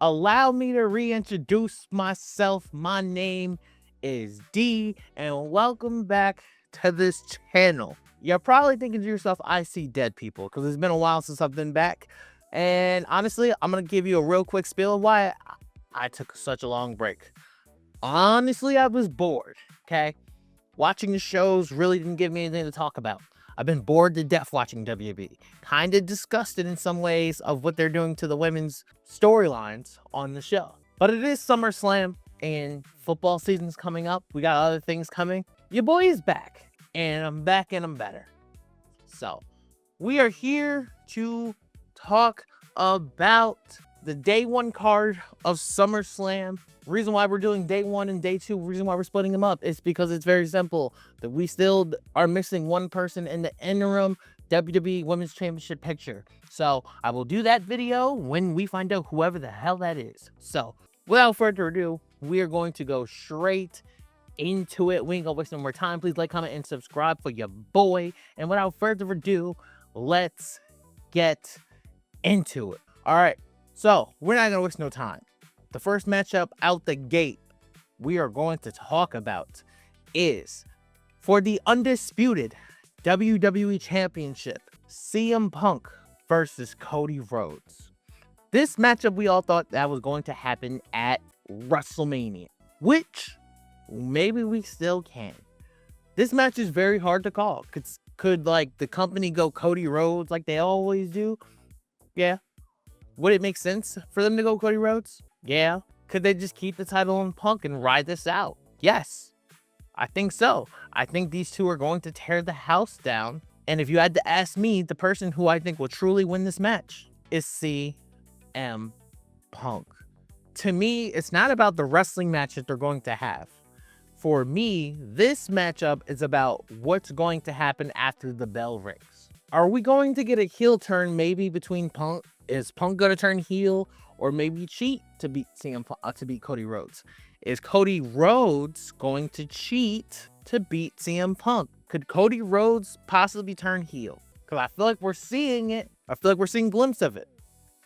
allow me to reintroduce myself. My name is D, and welcome back to this channel. You're probably thinking to yourself, I see dead people, because it's been a while since I've been back. And honestly, I'm going to give you a real quick spiel of why I took such a long break. Honestly, I was bored, okay? Watching the shows really didn't give me anything to talk about. I've been bored to death watching WWE. Kind of disgusted in some ways of what they're doing to the women's storylines on the show. But it is SummerSlam and football season's coming up. We got other things coming. Your boy is back. And I'm back and I'm better. So, we are here to talk about the day one card of SummerSlam. Reason why we're doing day one and day two, reason why we're splitting them up is because it's very simple. That we still are missing one person in the interim WWE Women's Championship picture. So I will do that video when we find out whoever the hell that is. So without further ado, we are going to go straight into it. We ain't gonna waste no more time. Please like, comment, and subscribe for your boy. And without further ado, let's get into it. All right. So we're not gonna waste no time. The first matchup out the gate we are going to talk about is for the Undisputed WWE Championship, CM Punk versus Cody Rhodes. This matchup, we all thought that was going to happen at WrestleMania, which maybe we still can. This match is very hard to call. Could like the company go Cody Rhodes like they always do? Yeah. Would it make sense for them to go Cody Rhodes? Yeah. Could they just keep the title on Punk and ride this out? Yes. I think so. I think these two are going to tear the house down. And if you had to ask me, the person who I think will truly win this match is CM Punk. To me, it's not about the wrestling match that they're going to have. For me, this matchup is about what's going to happen after the bell rings. Are we going to get a heel turn maybe between Punk? Is Punk going to turn heel or maybe cheat to beat Cody Rhodes? Is Cody Rhodes going to cheat to beat CM Punk? Could Cody Rhodes possibly turn heel? Because I feel like we're seeing it. I feel like we're seeing a glimpse of it.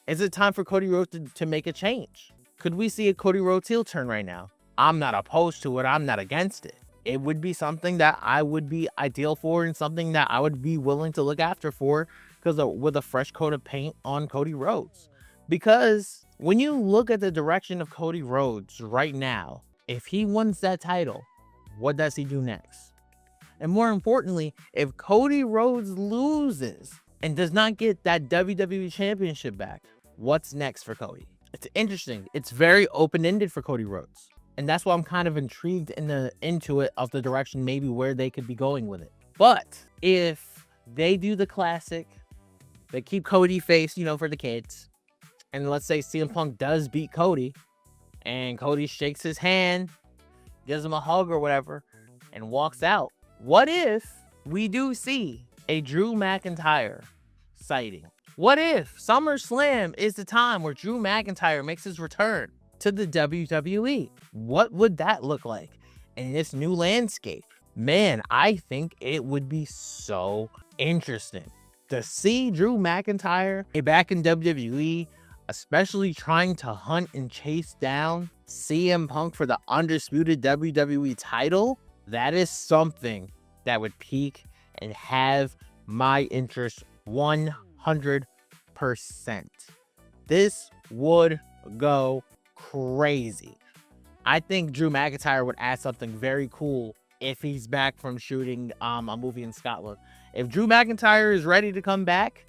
Is it time for Cody Rhodes to make a change? Could we see a Cody Rhodes heel turn right now? I'm not opposed to it. I'm not against it. It would be something that I would be ideal for and something that I would be willing to look after for, because with a fresh coat of paint on Cody Rhodes. Because when you look at the direction of Cody Rhodes right now, if he wins that title, what does he do next? And more importantly, if Cody Rhodes loses and does not get that WWE Championship back, what's next for Cody? It's interesting. It's very open-ended for Cody Rhodes. And that's why I'm kind of intrigued into it of the direction maybe where they could be going with it. But if they do the classic, they keep Cody face, for the kids, and let's say CM Punk does beat Cody, and Cody shakes his hand, gives him a hug or whatever, and walks out. What if we do see a Drew McIntyre sighting? What if SummerSlam is the time where Drew McIntyre makes his return to the WWE? What would that look like in this new landscape? Man, I think it would be so interesting to see Drew McIntyre back in WWE, especially trying to hunt and chase down CM Punk for the undisputed WWE title. That is something that would pique and have my interest 100%. This would go crazy. I think Drew McIntyre would add something very cool if he's back from shooting a movie in Scotland. If Drew McIntyre is ready to come back,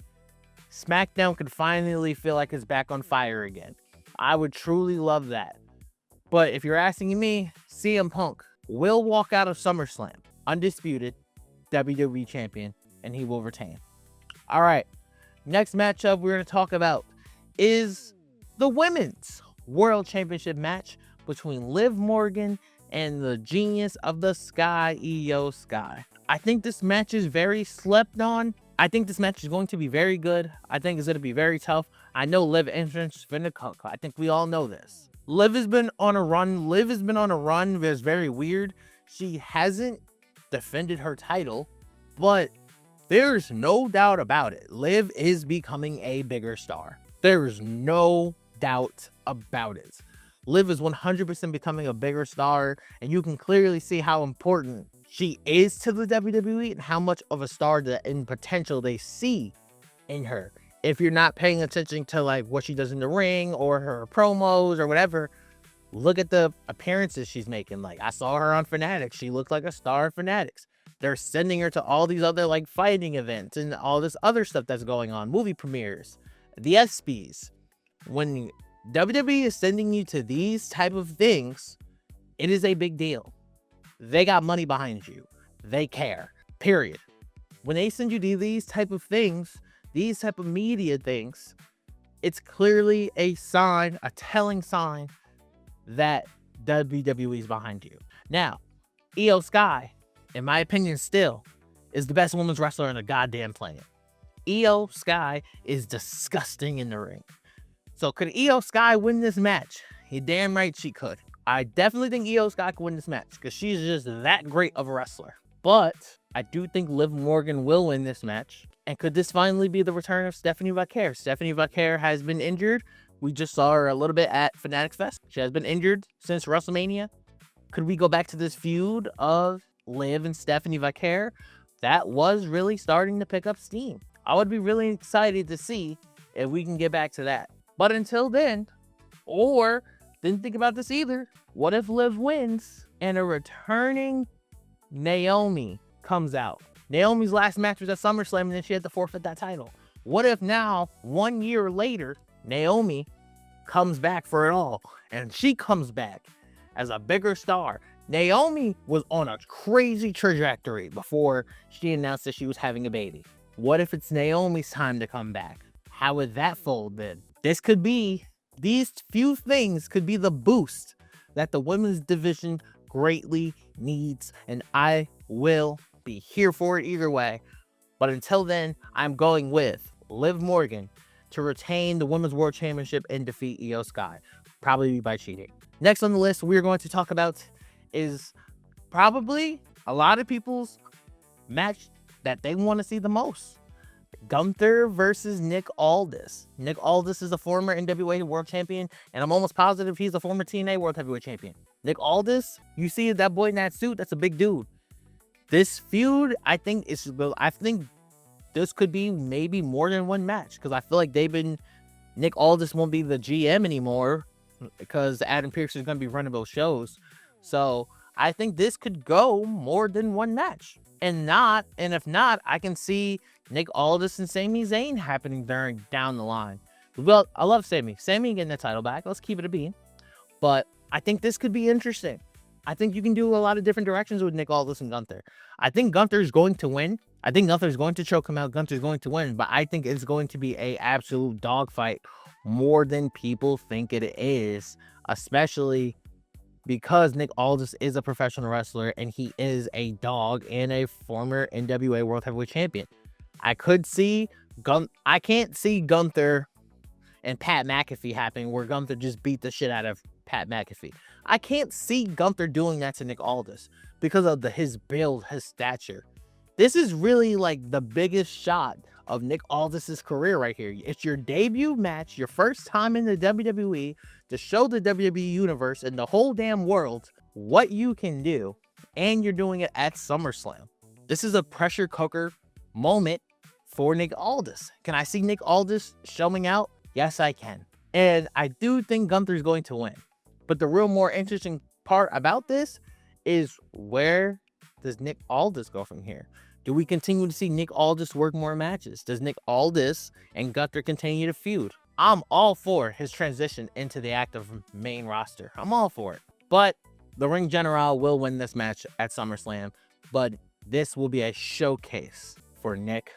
SmackDown could finally feel like it's back on fire again. I would truly love that. But if you're asking me, CM Punk will walk out of SummerSlam undisputed WWE champion, and he will retain. All right, next matchup we're going to talk about is the Women's World Championship match between Liv Morgan and the Genius of the Sky, Io Sky. I think this match is very slept on. I think this match is going to be very good. I think it's going to be very tough. I know Liv entrance finna cook. I think we all know this. Liv has been on a run. That's very weird. She hasn't defended her title, but there's no doubt about it. Liv is becoming a bigger star. There is no doubt about it. Liv is 100% becoming a bigger star, and you can clearly see how important she is to the WWE and how much of a star and potential they see in her. If you're not paying attention to like what she does in the ring or her promos or whatever, look at the appearances she's making. Like, I saw her on Fanatics. She looked like a star in Fanatics. They're sending her to all these other like fighting events and all this other stuff that's going on, movie premieres, the ESPYs. When WWE is sending you to these type of things, it is a big deal. They got money behind you. They care, period. When they send you to these type of things, these type of media things, it's clearly a sign, a telling sign that WWE is behind you. Now, Io Sky, in my opinion, still is the best women's wrestler on the goddamn planet. Io Sky is disgusting in the ring. So could Io Sky win this match? You're damn right she could. I definitely think Io Sky could win this match because she's just that great of a wrestler. But I do think Liv Morgan will win this match. And could this finally be the return of Stephanie Vaquer? Stephanie Vaquer has been injured. We just saw her a little bit at Fanatics Fest. She has been injured since WrestleMania. Could we go back to this feud of Liv and Stephanie Vaquer? That was really starting to pick up steam. I would be really excited to see if we can get back to that. But until then, or didn't think about this either, what if Liv wins and a returning Naomi comes out? Naomi's last match was at SummerSlam and then she had to forfeit that title. What if now, 1 year later, Naomi comes back for it all and she comes back as a bigger star? Naomi was on a crazy trajectory before she announced that she was having a baby. What if it's Naomi's time to come back? How would that fold then? These few things could be the boost that the women's division greatly needs, and I will be here for it either way. But until then, I'm going with Liv Morgan to retain the Women's World Championship and defeat Io Sky, probably by cheating. Next on the list we're going to talk about is probably a lot of people's match that they want to see the most. Gunther versus Nick Aldis. Nick Aldis is a former NWA World Champion, and I'm almost positive he's a former TNA World Heavyweight Champion. Nick Aldis, you see that boy in that suit, that's a big dude. This feud, I think this could be maybe more than one match, because I feel like Nick Aldis won't be the GM anymore, because Adam Pearce is going to be running those shows. So I think this could go more than one match. And if not, I can see Nick Aldis and Sami Zayn happening down the line. Well, I love Sami. Sami getting the title back. Let's keep it a bean. But I think this could be interesting. I think you can do a lot of different directions with Nick Aldis and Gunther. I think Gunther's going to win. I think Gunther's going to choke him out. Gunther's going to win. But I think it's going to be an absolute dogfight more than people think it is. Especially because Nick Aldis is a professional wrestler and he is a dog and a former NWA World Heavyweight Champion. I can't see Gunther and Pat McAfee happening where Gunther just beat the shit out of Pat McAfee. I can't see Gunther doing that to Nick Aldis because of his build, his stature. This is really like the biggest shot of Nick Aldis' career right here. It's your debut match, your first time in the WWE, to show the WWE Universe and the whole damn world what you can do, and you're doing it at SummerSlam. This is a pressure cooker moment for Nick Aldis. Can I see Nick Aldis showing out? Yes, I can. And I do think Gunther's going to win. But the real more interesting part about this is, where does Nick Aldis go from here? Do we continue to see Nick Aldis work more matches? Does Nick Aldis and Gunther continue to feud? I'm all for his transition into the active main roster. I'm all for it. But the Ring General will win this match at SummerSlam. But this will be a showcase for Nick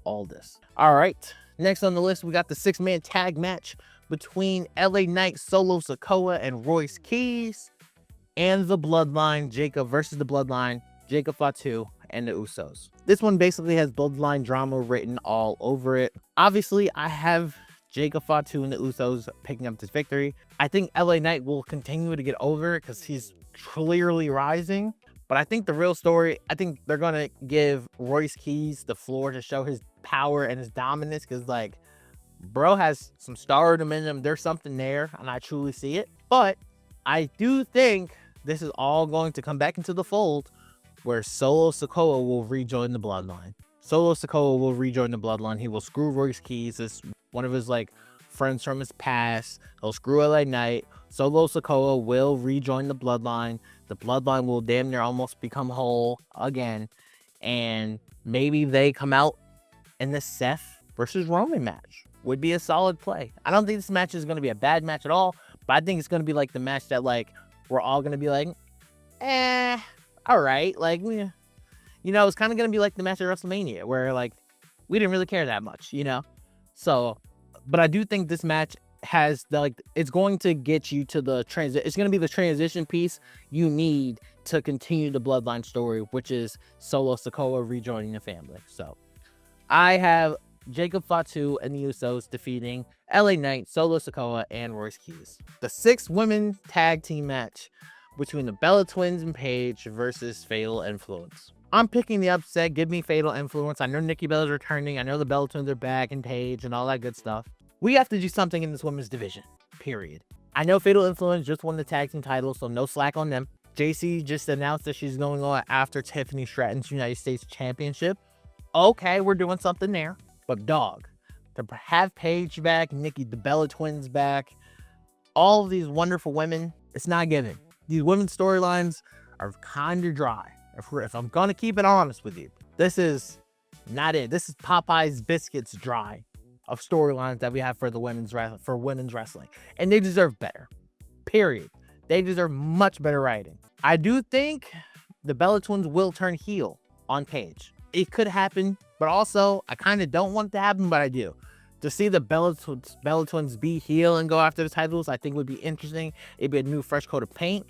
Aldis. All right. Next on the list, we got the 6-man tag match between LA Knight, Solo Sikoa, and Royce Keys, and the Bloodline, Jacob versus the Bloodline, Jacob Fatu, and the Usos. This one basically has Bloodline drama written all over it. Obviously, I have Jacob Fatu and the Usos picking up this victory. I think LA Knight will continue to get over it because he's clearly rising. But I think the real story, I think they're going to give Royce Keys the floor to show his power and his dominance, because, like, Bro has some stardom in him. There's something there, and I truly see it. But I do think this is all going to come back into the fold where Solo Sikoa will rejoin the bloodline. Solo Sikoa will rejoin the bloodline. He will screw Royce Keys, this one of his like friends from his past. He'll screw LA Knight. Solo Sikoa will rejoin the bloodline. The bloodline will damn near almost become whole again. And maybe they come out in the Seth versus Roman match. Would be a solid play. I don't think this match is going to be a bad match at all, but I think it's going to be like the match that like we're all going to be like, all right. Like, you know, it's kind of going to be like the match at WrestleMania where like we didn't really care that much, you know? So, but I do think this match has the, like, it's going to get you to the transit. It's going to be the transition piece you need to continue the bloodline story, which is Solo Sikoa rejoining the family. So I have Jacob Fatu and the Usos defeating LA Knight, Solo Sikoa, and Royce Keys. The 6 women tag team match between the Bella Twins and Paige versus Fatal Influence. I'm picking the upset. Give me Fatal Influence. I know Nikki Bella's returning. I know the Bella Twins are back and Paige and all that good stuff. We have to do something in this women's division, period. I know Fatal Influence just won the tag team title, so no slack on them. JC just announced that she's going on after Tiffany Stratton's United States Championship. Okay, we're doing something there. But dog, to have Paige back, Nikki, the Bella Twins back, all of these wonderful women, it's not giving. These women's storylines are kind of dry. If I'm going to keep it honest with you, this is not it. This is Popeye's Biscuits dry of storylines that we have for the women's wrestling. And they deserve better. Period. They deserve much better writing. I do think the Bella Twins will turn heel on Paige. It could happen, but also I kind of don't want it to happen, but I do. To see the Bella Twins be heel and go after the titles, I think would be interesting. It'd be a new fresh coat of paint.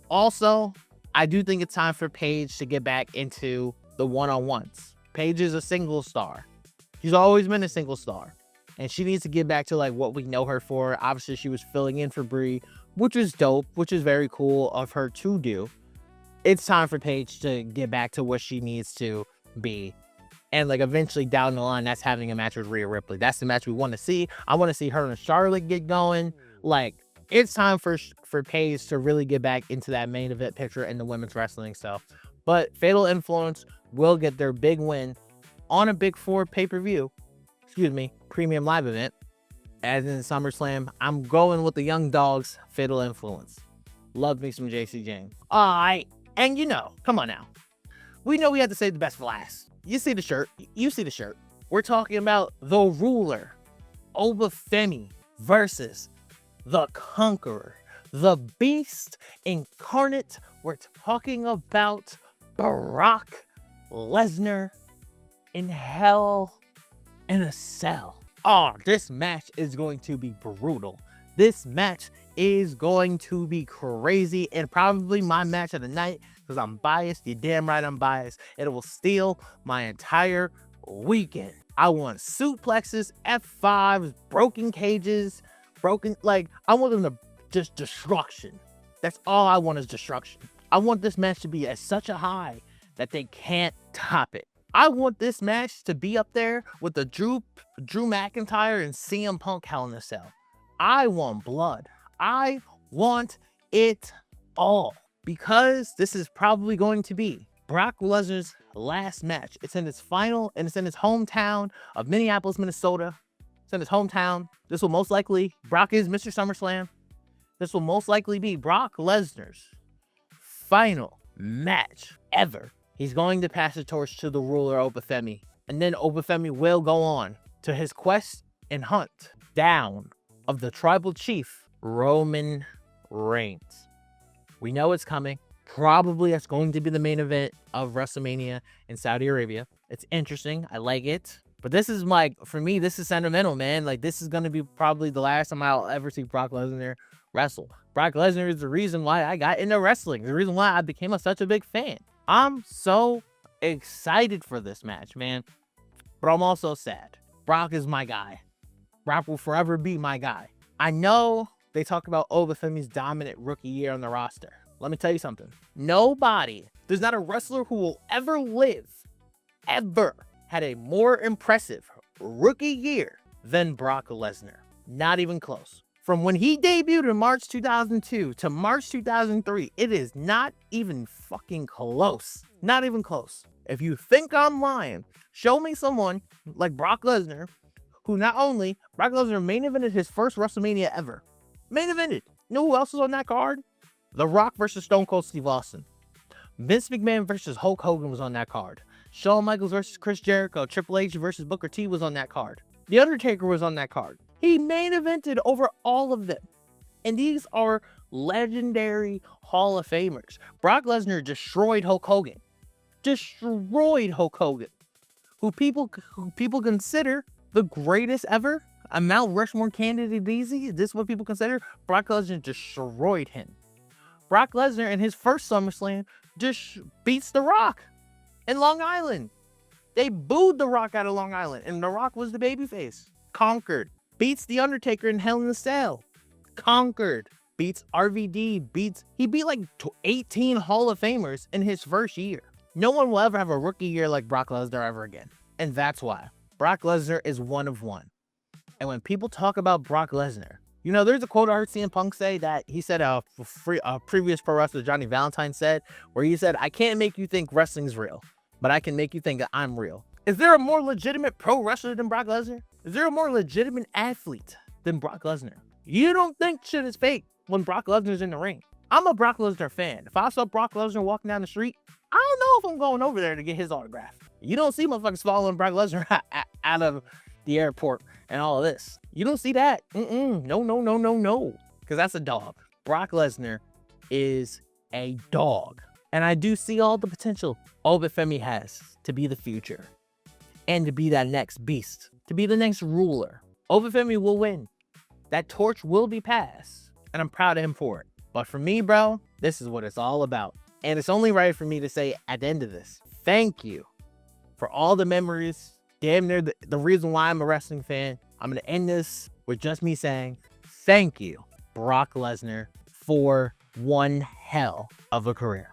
Also, I do think it's time for Paige to get back into the one-on-ones. Paige is a single star. She's always been a single star. And she needs to get back to like what we know her for. Obviously, she was filling in for Brie, which is dope, which is very cool of her to do. It's time for Paige to get back to what she needs to be. And like eventually down the line, that's having a match with Rhea Ripley. That's the match we want to see. I want to see her and Charlotte get going. Like, it's time for Paige to really get back into that main event picture in the women's wrestling stuff. But Fatal Influence will get their big win on a Big 4 pay-per-view. Premium live event. As in SummerSlam, I'm going with the Young Dogs, Fatal Influence. Love me some JC James. Alright, and you know, come on now. We know we have to save the best for last. You see the shirt. You see the shirt. We're talking about the Ruler, Femi, versus the Conqueror, the Beast Incarnate. We're talking about Brock Lesnar in Hell in a Cell. Oh, this match is going to be brutal. This match is going to be crazy and probably my match of the night because I'm biased. You're damn right I'm biased. It will steal my entire weekend. I want suplexes, F5s, broken cages, I want them to just destruction. That's all I want is destruction. I want this match to be at such a high that they can't top it. I want this match to be up there with the Drew McIntyre and CM Punk Hell in a Cell. I want blood. I want it all. Because this is probably going to be Brock Lesnar's last match. It's in his final, and it's in his hometown of Minneapolis, Minnesota. It's in his hometown. This will most likely, Brock is Mr. SummerSlam. This will most likely be Brock Lesnar's final match ever. He's going to pass the torch to the Ruler, Femi. And then Femi will go on to his quest and hunt down of the tribal chief, Roman Reigns. We know it's coming. Probably that's going to be the main event of WrestleMania in Saudi Arabia. It's interesting. I like it. But this is like, for me, this is sentimental, man. Like, this is going to be probably the last time I'll ever see Brock Lesnar wrestle. Brock Lesnar is the reason why I got into wrestling. The reason why I became such a big fan. I'm so excited for this match, man. But I'm also sad. Brock is my guy. Brock will forever be my guy. I know they talk about Femi's dominant rookie year on the roster. Let me tell you something. There's not a wrestler who will ever live, ever, had a more impressive rookie year than Brock Lesnar. Not even close. From when he debuted in March 2002 to March 2003, it is not even fucking close. Not even close. If you think I'm lying, show me someone like Brock Lesnar, who not only Brock Lesnar main evented his first WrestleMania ever. Main evented. You know who else was on that card? The Rock versus Stone Cold Steve Austin. Vince McMahon versus Hulk Hogan was on that card. Shawn Michaels versus Chris Jericho. Triple H versus Booker T was on that card. The Undertaker was on that card. He main evented over all of them. And these are legendary Hall of Famers. Brock Lesnar destroyed Hulk Hogan. Destroyed Hulk Hogan. Who people consider the greatest ever. A Mount Rushmore candidate easy. Is this what people consider? Brock Lesnar destroyed him. Brock Lesnar in his first SummerSlam just beats The Rock in Long Island. They booed The Rock out of Long Island, and The Rock was the babyface. Conquered. Beats The Undertaker in Hell in a Cell. Conquered. Beats RVD. He beat like 18 Hall of Famers in his first year. No one will ever have a rookie year like Brock Lesnar ever again. And that's why. Brock Lesnar is one of one. And when people talk about Brock Lesnar, you know, there's a quote I heard CM Punk say that he said a previous pro wrestler, Johnny Valentine, said, where he said, I can't make you think wrestling's real, but I can make you think that I'm real. Is there a more legitimate pro wrestler than Brock Lesnar? Is there a more legitimate athlete than Brock Lesnar? You don't think shit is fake when Brock Lesnar's in the ring. I'm a Brock Lesnar fan. If I saw Brock Lesnar walking down the street, I don't know if I'm going over there to get his autograph. You don't see motherfuckers following Brock Lesnar out of the airport and all of this. You don't see that. No. Because that's a dog. Brock Lesnar is a dog. And I do see all the potential Femi has to be the future. And to be that next beast. To be the next ruler. Femi will win. That torch will be passed. And I'm proud of him for it. But for me, bro, this is what it's all about. And it's only right for me to say at the end of this, thank you for all the memories. Damn near the reason why I'm a wrestling fan. I'm going to end this with just me saying, thank you, Brock Lesnar, for one hell of a career.